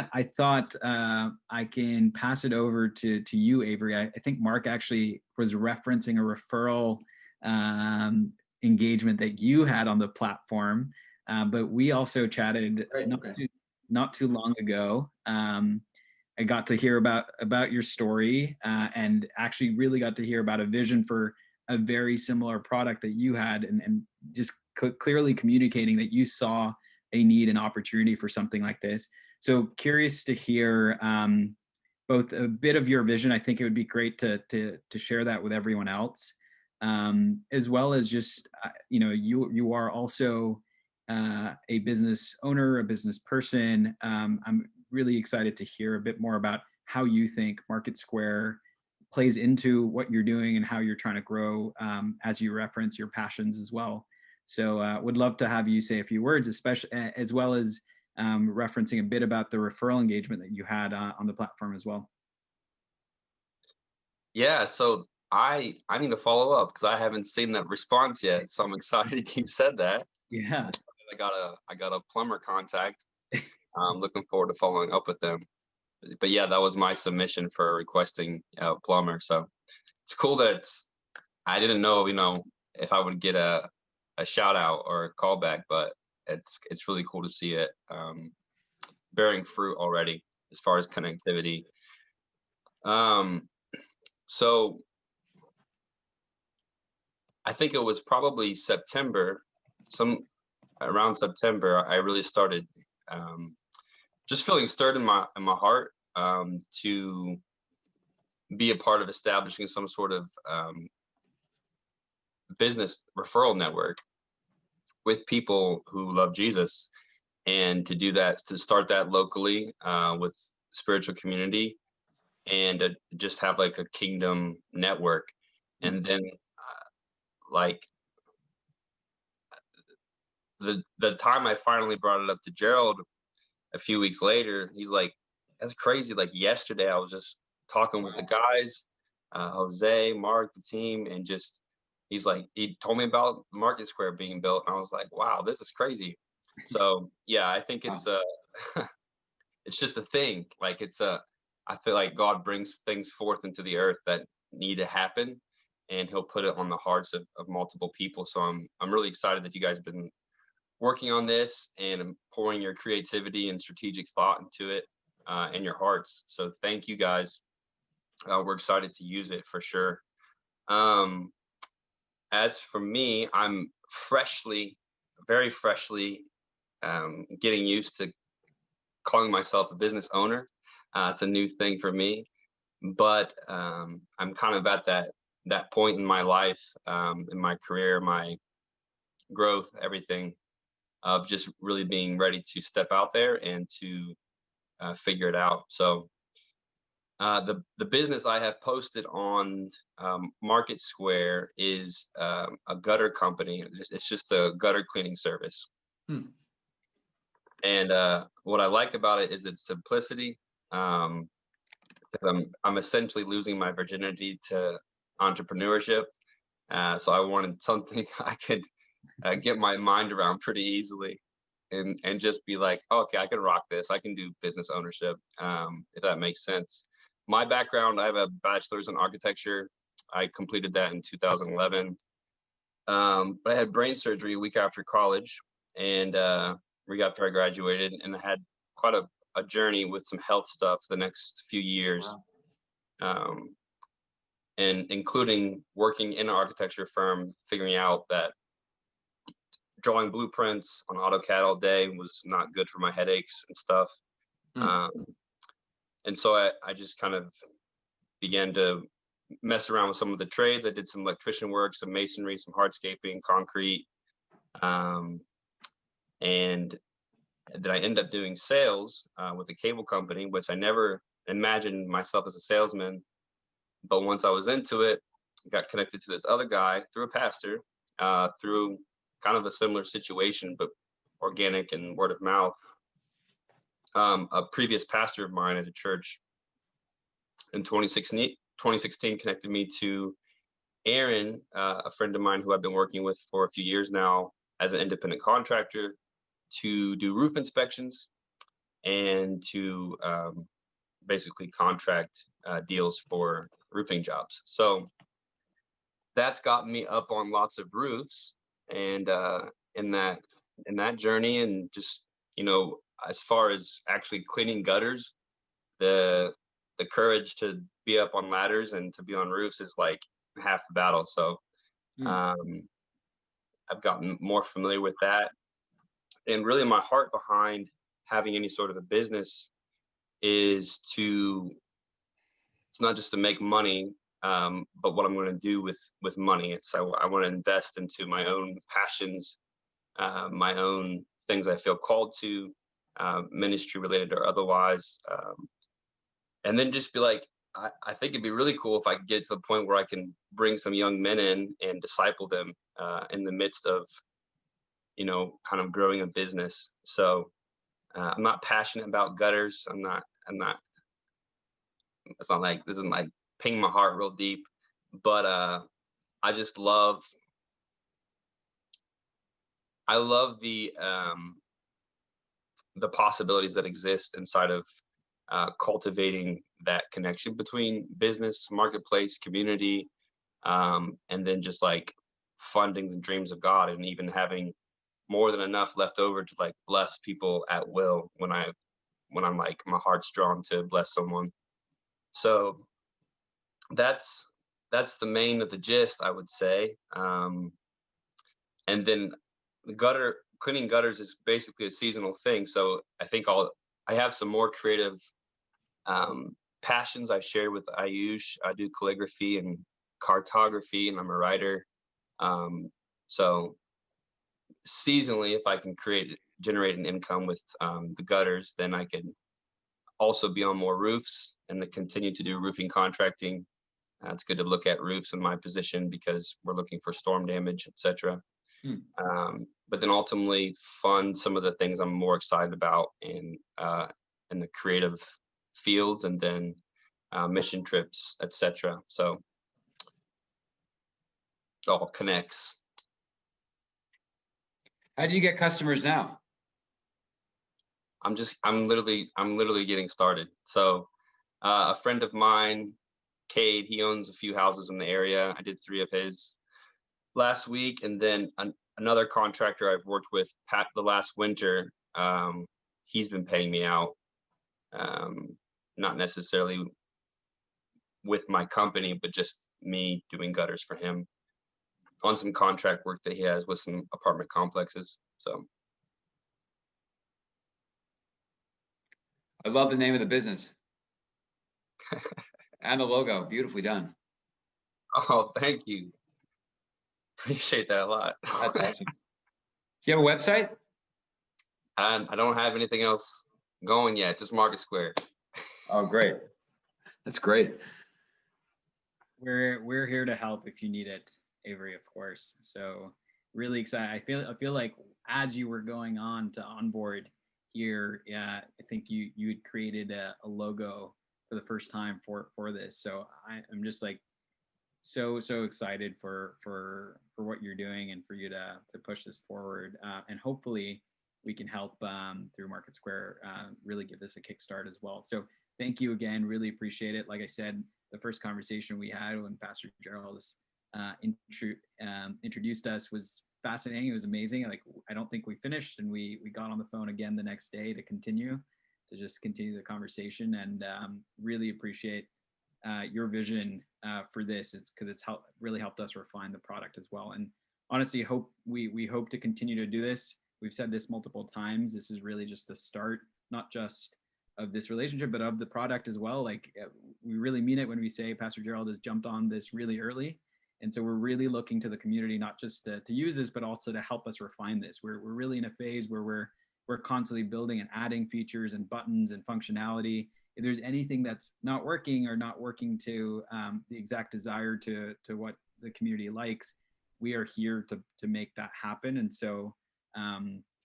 that, I thought I can pass it over to you, Avery. I think Mark actually was referencing a referral engagement that you had on the platform, but we also chatted Right. Okay. not too long ago. I got to hear about your story, and actually really got to hear about a vision for a very similar product that you had, and just clearly communicating that you saw a need and opportunity for something like this. So curious to hear both a bit of your vision. I think it would be great to share that with everyone else, as well as just you are also a business owner, a business person. I'm really excited to hear a bit more about how you think Market Square plays into what you're doing and how you're trying to grow, as you reference your passions as well. So would love to have you say a few words, especially as well as referencing a bit about the referral engagement that you had on the platform as well. Yeah. So I need to follow up because I haven't seen that response yet. So I'm excited you said that. I'm Yeah. excited I got a plumber contact. I'm looking forward to following up with them. But yeah, that was my submission for requesting a plumber. So it's cool that I didn't know, if I would get a shout out or a callback, but it's really cool to see it bearing fruit already as far as connectivity. Um, so I think it was probably September, some around September, I really started just feeling stirred in my heart to be a part of establishing some sort of business referral network with people who love Jesus, and to do that, to start that locally with spiritual community, and to just have like a kingdom network. And then like the time I finally brought it up to Gerald a few weeks later, he's like, "That's crazy. Like yesterday, I was just talking with the guys, Jose, Mark, the team, and just he's like, he told me about Market Square being built, and I was like, wow, this is crazy." So yeah, I think it's it's just a thing. Like I feel like God brings things forth into the earth that need to happen, and He'll put it on the hearts of multiple people. So I'm really excited that you guys have been working on this and pouring your creativity and strategic thought into it in your hearts. So thank you guys. We're excited to use it for sure. Um, as for me, I'm very freshly getting used to calling myself a business owner. It's a new thing for me, but I'm kind of at that point in my life, in my career, my growth, everything, of just really being ready to step out there and to figure it out. So the business I have posted on Market Square is a gutter company. It's just a gutter cleaning service. Hmm. And what I like about it is its simplicity. Um, 'Cause I'm essentially losing my virginity to entrepreneurship. So I wanted something I could get my mind around pretty easily, and just be like, oh, okay, I can rock this. I can do business ownership, if that makes sense. My background, I have a bachelor's in architecture. I completed that in 2011. But I had brain surgery a week after college, and right after I graduated, and I had quite a journey with some health stuff the next few years. Wow. Um, and including working in an architecture firm, figuring out that drawing blueprints on AutoCAD all day was not good for my headaches and stuff. Hmm. Um, and so I just kind of began to mess around with some of the trades. I did some electrician work, some masonry, some hardscaping, concrete, um, and then I ended up doing sales with a cable company, which I never imagined myself as a salesman. But once I was into it, I got connected to this other guy through a pastor, through kind of a similar situation, but organic and word of mouth. A previous pastor of mine at a church in 2016 connected me to Aaron, a friend of mine who I've been working with for a few years now as an independent contractor, to do roof inspections. and to basically contract deals for roofing jobs. So that's gotten me up on lots of roofs, and in that in that journey, and just, you know, as far as actually cleaning gutters, the the courage to be up on ladders and to be on roofs is like half the battle. So Hmm. um, I've gotten more familiar with that, and really my heart behind having any sort of a business is to, it's not just to make money, but what I'm going to do with money. It's I want to invest into my own passions, my own things I feel called to, ministry related or otherwise, and then just be like, I think it'd be really cool if I could get to the point where I can bring some young men in and disciple them in the midst of, you know, kind of growing a business. So I'm not passionate about gutters. I'm not. It's not like this isn't like ping my heart real deep, but I just love. I love the possibilities that exist inside of cultivating that connection between business, marketplace, community, and then just like funding the dreams of God, and even having more than enough left over to like bless people at will when I'm like my heart's drawn to bless someone. So that's that's the main of the gist, I would say. And then the gutter cleaning gutters is basically a seasonal thing. So I have some more creative passions I share with Ayush. I do calligraphy and cartography, and I'm a writer. So seasonally, if I can generate an income with the gutters, then I could also be on more roofs and to continue to do roofing contracting. It's good to look at roofs in my position because we're looking for storm damage, etc. Hmm. But then ultimately fund some of the things I'm more excited about in the creative fields, and then mission trips, etc. So it all connects. How do you get customers now? I'm literally getting started. So a friend of mine, Cade, he owns a few houses in the area. I did 3 of his last week, and then another contractor I've worked with the last winter. He's been paying me out, not necessarily with my company, but just me doing gutters for him on some contract work that he has with some apartment complexes. So I love the name of the business and the logo. Beautifully done. oh, thank you. Appreciate that a lot. That's awesome. Do you have a website? And I don't have anything else going yet, just Market Square. Oh, great. That's great. We're here to help if you need it, Avery, of course. So really excited. I feel like as you were going on to onboard here, yeah, I think you had created a logo for the first time for this. So I'm just like so excited for what you're doing and for you to push this forward. And hopefully we can help through Market Square really give this a kickstart as well. So thank you again. Really appreciate it. Like I said, the first conversation we had when Pastor Gerald introduced us was fascinating. It was amazing. Like I don't think we finished, and we got on the phone again the next day to continue the conversation, and really appreciate your vision for this. It's because it's really helped us refine the product as well. And honestly, we hope to continue to do this. We've said this multiple times. This is really just the start, not just of this relationship, but of the product as well. Like we really mean it when we say Pastor Gerald has jumped on this really early. And so we're really looking to the community, not just to use this, but also to help us refine this. We're really in a phase where we're constantly building and adding features and buttons and functionality. If there's anything that's not working or not working to the exact desire to what the community likes, we are here to make that happen. And so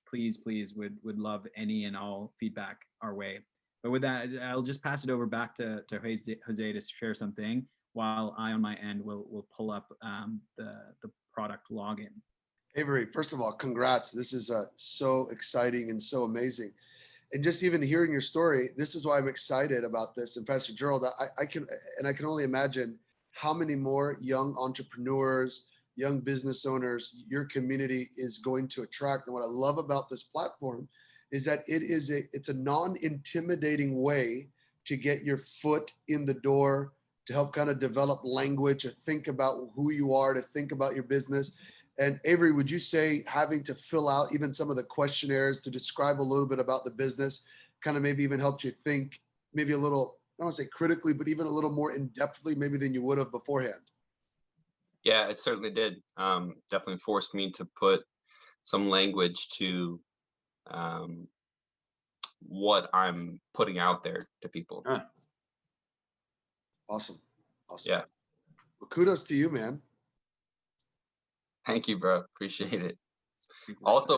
please would love any and all feedback our way. But with that, I'll just pass it over back to Jose to share something while I on my end will pull up the product login. Avery, first of all, congrats. This is so exciting and so amazing. And just even hearing your story, this is why I'm excited about this. And Pastor Gerald, I can only imagine how many more young entrepreneurs, young business owners your community is going to attract. And what I love about this platform is that it's a non-intimidating way to get your foot in the door, to help kind of develop language, to think about who you are, to think about your business. And Avery, would you say having to fill out even some of the questionnaires to describe a little bit about the business kind of maybe even helped you think maybe a little, I don't want to say critically, but even a little more in-depthly maybe than you would have beforehand? Yeah, it certainly did. Definitely forced me to put some language to um, what I'm putting out there to people. Awesome. Awesome. Yeah. Well, kudos to you, man. Thank you, bro. Appreciate it. Also,